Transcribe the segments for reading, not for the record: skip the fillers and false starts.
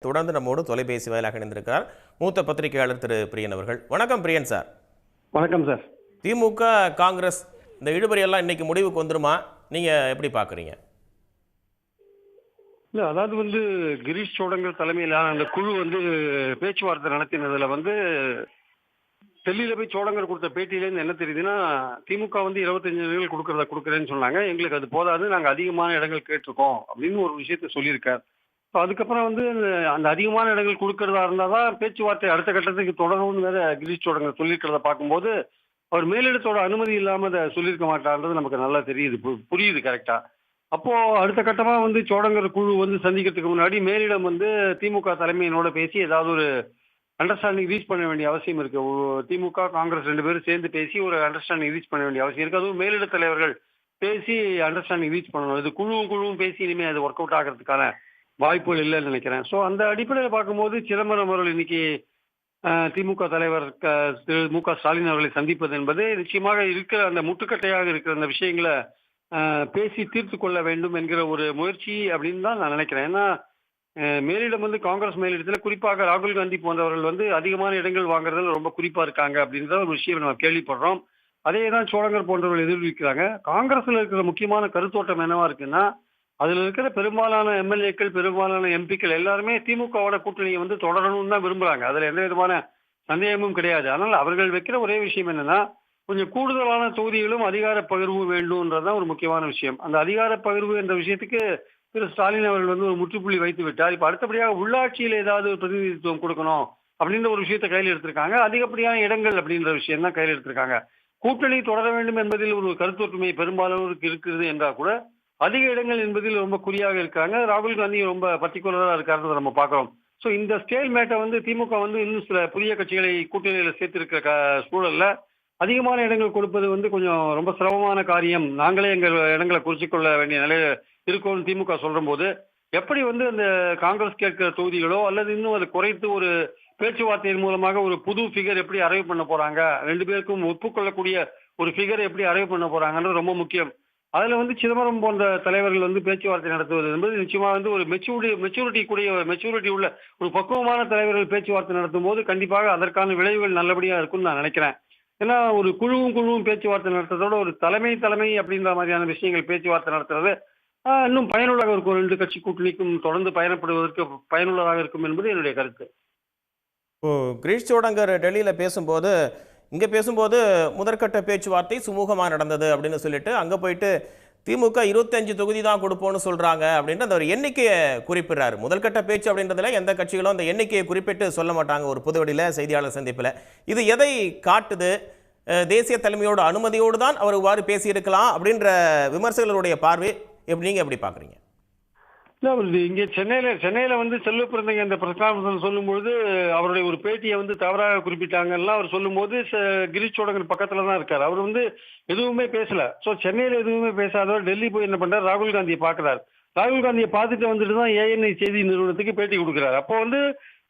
தொடர்ந்து நம்மோடு தொலைபேசி வாயிலாக இணைந்திருக்கிறார் மூத்த பத்திரிகையாளர் திரு பிரியன் அவர்கள். வணக்கம் பிரியன் சார். வணக்கம் சார். திமுக காங்கிரஸ் இந்த இழுபறி எல்லாம் இன்னைக்கு முடிவுக்கு வந்துருமா? நீங்க எப்படி பாக்குறீங்க? இல்ல, அதாவது கிரீஷ் சோடங்கர் தலைமையிலான அந்த குழு பேச்சுவார்த்தை நடத்தினதுல டெல்லியில போய் சோடங்கர் கொடுத்த பேட்டியிலேருந்து என்ன தெரியுதுன்னா, திமுக 25 இடங்கள் கொடுக்குறேன்னு சொன்னாங்க. எங்களுக்கு அது போதாது, நாங்க அதிகமான இடங்கள் கேட்டிருக்கோம் அப்படின்னு ஒரு விஷயத்த சொல்லியிருக்காரு. அதுக்கப்புறம் அந்த அதிகமான இடங்கள் கொடுக்கறதா இருந்தாதான் பேச்சுவார்த்தை அடுத்த கட்டத்துக்கு தொடரும்னு வேற கிரீஷ் சோடங்கர் சொல்லியிருக்கிறத பார்க்கும்போது, அவர் மேலிடத்தோட அனுமதி இல்லாம அதை சொல்லியிருக்க மாட்டார்ன்றது நமக்கு நல்லா தெரியுது, புரியுது கரெக்டா. அப்போ அடுத்த கட்டமா சோடங்கர் குழு சந்திக்கிறதுக்கு முன்னாடி மேலிடம் திமுக தலைமையினோட பேசி ஏதாவது ஒரு அண்டர்ஸ்டாண்டிங் ரீச் பண்ண வேண்டிய அவசியம் இருக்கு. திமுக காங்கிரஸ் 2 பேரும் சேர்ந்து பேசி ஒரு அண்டர்ஸ்டாண்டிங் ரீச் பண்ண வேண்டிய அவசியம் இருக்கு. அதுவும் மேலிட தலைவர்கள் பேசி அண்டர்ஸ்டாண்டிங் ரீச் பண்ணணும். இது குழுவும் பேசி இனிமே அது ஒர்க் அவுட் ஆகிறதுக்கான வாய்ப்புகள் இல்லைன்னு நினைக்கிறேன். ஸோ அந்த அடிப்படையில் பார்க்கும்போது சிதம்பரம் அவர்கள் இன்னைக்கு திமுக தலைவர் திரு மு.க. ஸ்டாலின் அவர்களை சந்திப்பது என்பது நிச்சயமாக இருக்கிற அந்த முட்டுக்கட்டையாக இருக்கிற அந்த விஷயங்களை பேசி தீர்த்து கொள்ள வேண்டும் என்கிற ஒரு முயற்சி அப்படின்னு தான் நான் நினைக்கிறேன். ஏன்னா மேலிடம் காங்கிரஸ் மேலிடத்தில் குறிப்பாக ராகுல் காந்தி போன்றவர்கள் அதிகமான இடங்கள் வாங்குறதுல ரொம்ப குறிப்பா இருக்காங்க அப்படின்ற ஒரு விஷயம் நம்ம கேள்விப்படுறோம். அதே தான் சோழங்கர் போன்றவர்கள் எதிர்விக்கிறாங்க. காங்கிரஸ்ல இருக்கிற முக்கியமான கருத்தோட்டம் என்னவா இருக்குன்னா, அதுல இருக்கிற பெரும்பாலான எம்எல்ஏக்கள், பெரும்பாலான எம்பிக்கள் எல்லாருமே திமுகவோட கூட்டணியை தொடரணும்னு தான் விரும்புறாங்க. அதுல எந்த விதமான சந்தேகமும் கிடையாது. அதனால அவர்கள் வைக்கிற ஒரே விஷயம் என்னன்னா, கொஞ்சம் கூடுதலான தொகுதிகளும் அதிகார பகிர்வு வேண்டும்ன்றதுதான் ஒரு முக்கியமான விஷயம். அந்த அதிகார பகிர்வு என்ற விஷயத்துக்கு திரு ஸ்டாலின் அவர்கள் ஒரு முற்றுப்புள்ளி வைத்து விட்டார். இப்ப அடுத்தபடியாக உள்ளாட்சியில் ஏதாவது ஒரு பிரதிநிதித்துவம் கொடுக்கணும் அப்படின்ற ஒரு விஷயத்தை கையில் எடுத்திருக்காங்க. அதிகப்படியான இடங்கள் அப்படின்ற விஷயம் தான் கையில் எடுத்திருக்காங்க. கூட்டணி தொடர வேண்டும் என்பதில் ஒரு கருத்தொற்றுமை பெரும்பாலானோருக்கு இருக்கிறது என்றால் கூட அதிக இடங்கள் என்பதில் ரொம்ப குறியாக இருக்காங்க. ராகுல் காந்தி ரொம்ப பர்டிகுலரா இருக்காருன்றதை நம்ம பார்க்கிறோம். ஸோ இந்த ஸ்டேல் மேட்டை திமுக இன்னும் சில புதிய கட்சிகளை கூட்டணியில சேர்த்திருக்கிற சூழல்ல அதிகமான இடங்கள் கொடுப்பது கொஞ்சம் ரொம்ப சிரமமான காரியம். நாங்களே எங்கள் இடங்களை குறிச்சிக்கொள்ள வேண்டிய நிலையில இருக்கோம்னு திமுக சொல்ற போது, எப்படி அந்த காங்கிரஸ் கேட்கிற தொகுதிகளோ அல்லது இன்னும் அதை குறைத்து ஒரு பேச்சுவார்த்தையின் மூலமாக ஒரு புது ஃபிகர் எப்படி அரைவ் பண்ண போறாங்க, 2 பேருக்கும் ஒப்புக்கொள்ளக்கூடிய ஒரு ஃபிகர் எப்படி அரைவ் பண்ண போறாங்கன்றது ரொம்ப முக்கியம். அதுல சிதம்பரம் போன்ற தலைவர்கள் பேச்சுவார்த்தை நடத்துவது என்பது நிச்சயமா ஒரு மெச்சூரிட்டி உள்ள ஒரு பக்குவமான தலைவர்கள் பேச்சுவார்த்தை நடத்தும் போது கண்டிப்பாக அதற்கான விளைவுகள் நல்லபடியா இருக்கும்னு நான் நினைக்கிறேன். ஏன்னா ஒரு குழுவும் பேச்சுவார்த்தை நடத்துறதோட ஒரு தலைமை அப்படின்ற மாதிரியான விஷயங்கள் பேச்சுவார்த்தை நடத்துறது இன்னும் பயனுள்ளதாக இருக்கும். 2 கட்சி கூட்டணிக்கும் தொடர்ந்து பயணப்படுவதற்கு பயனுள்ளதாக இருக்கும் என்பது என்னுடைய கருத்து. இப்போ கிரீஷ் சோடங்கர் டெல்லியில பேசும்போது, இங்க பேசும்போது முதற்கட்ட பேச்சுவார்த்தை சுமூகமா நடந்தது அப்படின்னு சொல்லிட்டு அங்க போயிட்டு திமுக 25 தொகுதி தான் கொடுப்போம்னு சொல்றாங்க அப்படின்னு அந்த ஒரு எண்ணிக்கையை குறிப்பிடுறாரு. முதல்கட்ட பேச்சு அப்படின்றதுல எந்த கட்சிகளும் அந்த எண்ணிக்கையை குறிப்பிட்டு சொல்ல மாட்டாங்க ஒரு புதுவெளியில செய்தியாளர் சந்திப்பில். இது எதை காட்டுது? தேசிய தலைமையோட அனுமதியோடு தான் அவர் இவ்வாறு பேசியிருக்கலாம் அப்படின்ற விமர்சகர்களுடைய பார்வை நீங்க எப்படி பாக்குறீங்க? இங்க சென்னையில செல்வ பிறந்தங்க இந்த பிரஸ்தாபத்தில் சொல்லும்போது அவருடைய ஒரு பேட்டியை தவறாக குறிப்பிட்டாங்கன்னா அவர் சொல்லும்போது கிரீஷ் சோடங்கர் பக்கத்துல தான் இருக்காரு. அவர் எதுவுமே பேசல. சோ சென்னையில எதுவுமே பேசாதவர் டெல்லி போய் என்ன பண்றாரு, ராகுல் காந்தியை பாக்குறாரு. ராகுல் காந்தியை பார்த்துட்டு தான் ஏஎன்ஐ செய்தி நிறுவனத்துக்கு பேட்டி கொடுக்குறாரு. அப்போ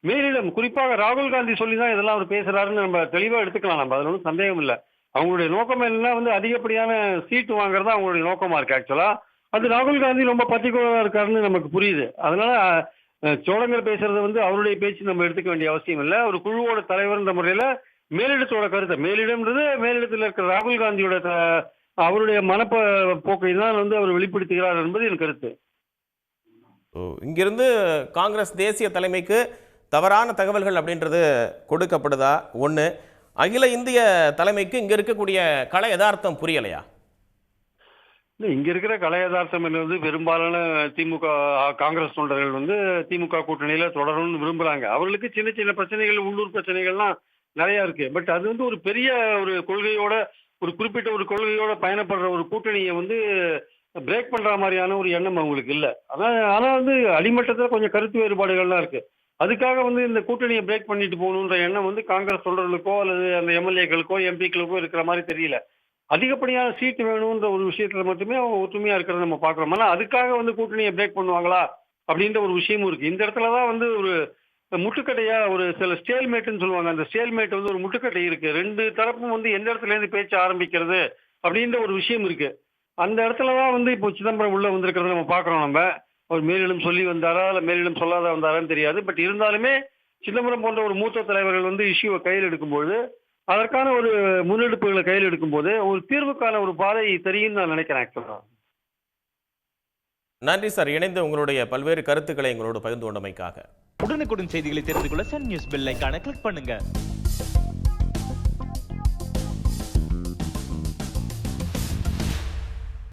மேலிடம் குறிப்பாக ராகுல் காந்தி சொல்லிதான் இதெல்லாம் அவர் பேசுறாருன்னு நம்ம தெளிவா எடுத்துக்கலாம். நம்ம அதுல ஒன்றும் சந்தேகம் இல்லை. அவங்களுடைய நோக்கம் என்னன்னா அதிகப்படியான சீட்டு வாங்குறதா அவங்களுடைய நோக்கமா இருக்கு. ஆக்சுவலா அது ராகுல் காந்தி ரொம்ப பர்டிகுலரா இருக்காருன்னு நமக்கு புரியுது. அதனால சோழங்கர் பேசுறது அவருடைய பேச்சு நம்ம எடுத்துக்க வேண்டிய அவசியம் இல்லை. ஒரு குழுவோட தலைவர்ன்ற முறையில மேலிடத்தோட கருத்தை, மேலிடத்தில் இருக்கிற ராகுல் காந்தியோட அவருடைய போக்கை தான் அவர் வெளிப்படுத்துகிறார் என்பது என் கருத்து. இங்கிருந்து காங்கிரஸ் தேசிய தலைமைக்கு தவறான தகவல்கள் அப்படின்றது கொடுக்கப்படுதா? ஒன்று. அகில இந்திய தலைமைக்கு இங்க இருக்கக்கூடிய கள யதார்த்தம் புரியலையா? இங்க இருக்கிற கலை யதார்த்தம் என்பது பெரும்பாலான திமுக காங்கிரஸ் தொண்டர்கள் திமுக கூட்டணியில தொடரணும்னு விரும்புறாங்க. அவர்களுக்கு சின்ன சின்ன பிரச்சனைகள், உள்ளூர் பிரச்சனைகள்லாம் நிறைய இருக்கு. பட் அது ஒரு பெரிய ஒரு கொள்கையோட, ஒரு குறிப்பிட்ட ஒரு கொள்கையோட பயணப்படுற ஒரு கூட்டணியை பிரேக் பண்ற மாதிரியான ஒரு எண்ணம் அவங்களுக்கு இல்லை. ஆனா அடிமட்டத்தில் கொஞ்சம் கருத்து வேறுபாடுகள்லாம் இருக்கு. அதுக்காக இந்த கூட்டணியை பிரேக் பண்ணிட்டு போகணுன்ற எண்ணம் காங்கிரஸ் தொண்டர்களுக்கோ அல்லது அந்த எம்எல்ஏக்களுக்கோ எம்பிக்களுக்கோ இருக்கிற மாதிரி தெரியல. அதிகப்படியான சீட்டு வேணும்ன்ற ஒரு விஷயத்துல மட்டுமே அவங்க ஒற்றுமையா இருக்கிறத நம்ம பார்க்கிறோம். ஆனா அதுக்காக கூட்டணியை பிரேக் பண்ணுவாங்களா அப்படின்ற ஒரு விஷயமும் இருக்கு. இந்த இடத்துலதான் ஒரு முட்டுக்கட்டையா ஒரு சில ஸ்டேல்மேட்னு சொல்லுவாங்க. அந்த ஸ்டேல்மேட் ஒரு முட்டுக்கட்டை இருக்கு. 2 தரப்பும் எந்த இடத்துல இருந்து பேச்ச ஆரம்பிக்கிறது அப்படின்ற ஒரு விஷயம் இருக்கு. அந்த இடத்துலதான் இப்போ சிதம்பரம் உள்ள வந்திருக்கிறத நம்ம பார்க்கிறோம். நம்ம அவர் மேலிடம் சொல்லி வந்தாரா இல்லை மேலிடம் சொல்லாத வந்தாரான்னு தெரியாது. பட் இருந்தாலுமே சிதம்பரம் போன்ற ஒரு மூத்த தலைவர்கள் வந்து இஷ்யூவை கையில் எடுக்கும்போது அதற்கான ஒரு முன்னெடுப்புகளை கையில் எடுக்கும்போது ஒரு தீர்வுக்கான ஒரு பாதை தெரியும்னு நான் நினைக்கிறேன் ஆக்சுவலா. நன்றி சார், இணைந்து உங்களுடைய பல்வேறு கருத்துக்களை எங்களோடு பகிர்ந்து கொண்டமைக்காக. உடனுக்குடன் செய்திகளை தெரிந்து கொள்ள சன் நியூஸ் பெல் ஐகானை கிளிக் பண்ணுங்க.